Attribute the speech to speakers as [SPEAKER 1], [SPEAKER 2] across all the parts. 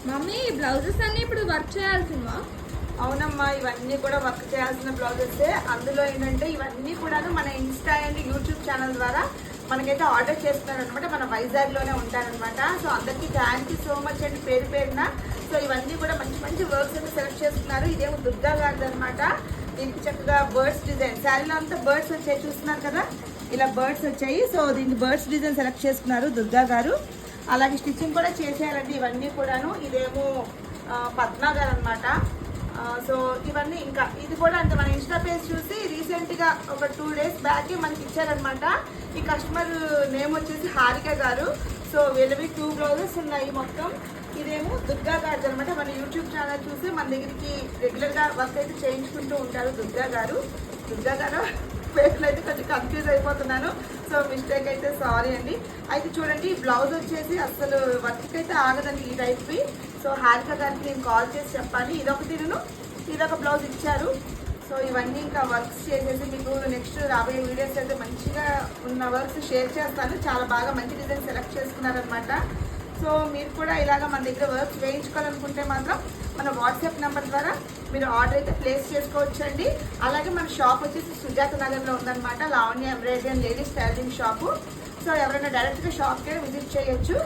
[SPEAKER 1] Mummy ఈ blouses అన్ని ఇప్పుడు వర్క్ చేయాల్సిందా?
[SPEAKER 2] అవునమ్మా, ఇవన్నీ కూడా వర్క్ చేయాల్సిన బ్లౌజెస్. అందులో ఏంటంటే ఇవన్నీ కూడా మన ఇన్స్టా అండ్ యూట్యూబ్ ఛానల్ ద్వారా మనకైతే ఆర్డర్ చేస్తున్నారనమాట. మన వైజాగ్లోనే ఉంటారనమాట. సో అందరికీ థ్యాంక్ యూ సో మచ్ అండి, పేరు పేరున. సో ఇవన్నీ కూడా మంచి మంచి వర్క్స్ అయితే సెలెక్ట్ చేస్తున్నారు. ఇదేమో దుర్గా గారిది అనమాట. దీనికి చక్కగా బర్డ్స్ డిజైన్, శారీలో అంతా బర్డ్స్ వచ్చాయి, చూస్తున్నారు కదా, ఇలా బర్డ్స్ వచ్చాయి. సో దీనికి బర్డ్స్ డిజైన్ సెలెక్ట్ చేసుకున్నారు దుర్గా గారు. అలాగే స్టిచ్చింగ్ కూడా చేసేయాలండి ఇవన్నీ కూడాను. ఇదేమో పద్మ గారు అనమాట. సో ఇవన్నీ ఇంకా ఇది కూడా అంటే మన ఇన్స్టా పేజ్ చూసి రీసెంట్గా ఒక 2 days బ్యాక్ మనకి ఇచ్చారనమాట. ఈ కస్టమర్ నేమ్ వచ్చేసి హారిక గారు. సో వీళ్ళవి 2 బ్లౌజెస్ ఉన్నాయి మొత్తం. ఇదేమో దుర్గా గారు అనమాట. మన యూట్యూబ్ ఛానల్ చూసి మన దగ్గరికి రెగ్యులర్గా వర్క్ అయితే చేయించుకుంటూ ఉంటారు దుర్గా గారు. దుర్గా గారు పేర్లు అయితే కొంచెం కన్ఫ్యూజ్ అయిపోతున్నాను. సో మిస్టేక్ అయితే సారీ అండి. అయితే చూడండి, ఈ బ్లౌజ్ వచ్చేసి అసలు వర్క్ అయితే ఆగదండి ఈ టైప్వి. సో హారిక గారికి నేను కాల్ చేసి చెప్పాలి. ఇదొక బ్లౌజ్ ఇచ్చారు. సో ఇవన్నీ ఇంకా వర్క్స్ చేసేసి మీకు నెక్స్ట్ రాబోయే వీడియోస్ అయితే మంచిగా ఉన్న వర్క్స్ షేర్ చేస్తాను. చాలా బాగా మంచి డిజైన్ సెలెక్ట్ చేసుకున్నారనమాట. సో మీరు కూడా ఇలాగ మన దగ్గర వర్క్స్ వేయించుకోవాలనుకుంటే మాత్రం మన వాట్సాప్ నెంబర్ ద్వారా మీరు ఆర్డర్ అయితే ప్లేస్ చేసుకోవచ్చండి. అలాగే మన షాప్ వచ్చేసి సుజాత నగర్లో ఉందన్నమాట. Lavanya embroidery and ladies tailoring shop. So ఎవరైనా డైరెక్ట్గా షాప్కే విజిట్ చేయొచ్చు.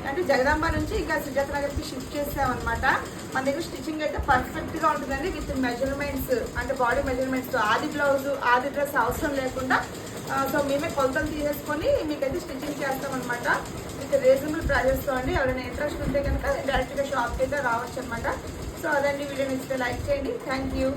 [SPEAKER 2] అంటే జగదాంబ నుంచి ఇంకా సుజాత నగర్కి షిఫ్ట్ చేసామన్నమాట. మన దగ్గర స్టిచ్చింగ్ అయితే పర్ఫెక్ట్గా ఉంటుందండి, విత్ మెజర్మెంట్స్, అంటే బాడీ మెజర్మెంట్స్. ఆది బ్లౌజ్ ఆది డ్రెస్ అవసరం లేకుండా సో మేమే కొలతలు తీసేసుకొని మీకైతే స్టిచ్చింగ్ చేస్తామన్నమాట. విత్ రీజనబుల్ ప్రైజెస్తో అండి. ఎవరైనా ఇంట్రెస్ట్ ఉంటే కనుక డైరెక్ట్గా షాప్కి అయితే రావచ్చు అనమాట. సో అదండి, వీడియో నచ్చితే లైక్ చేయండి. Thank you.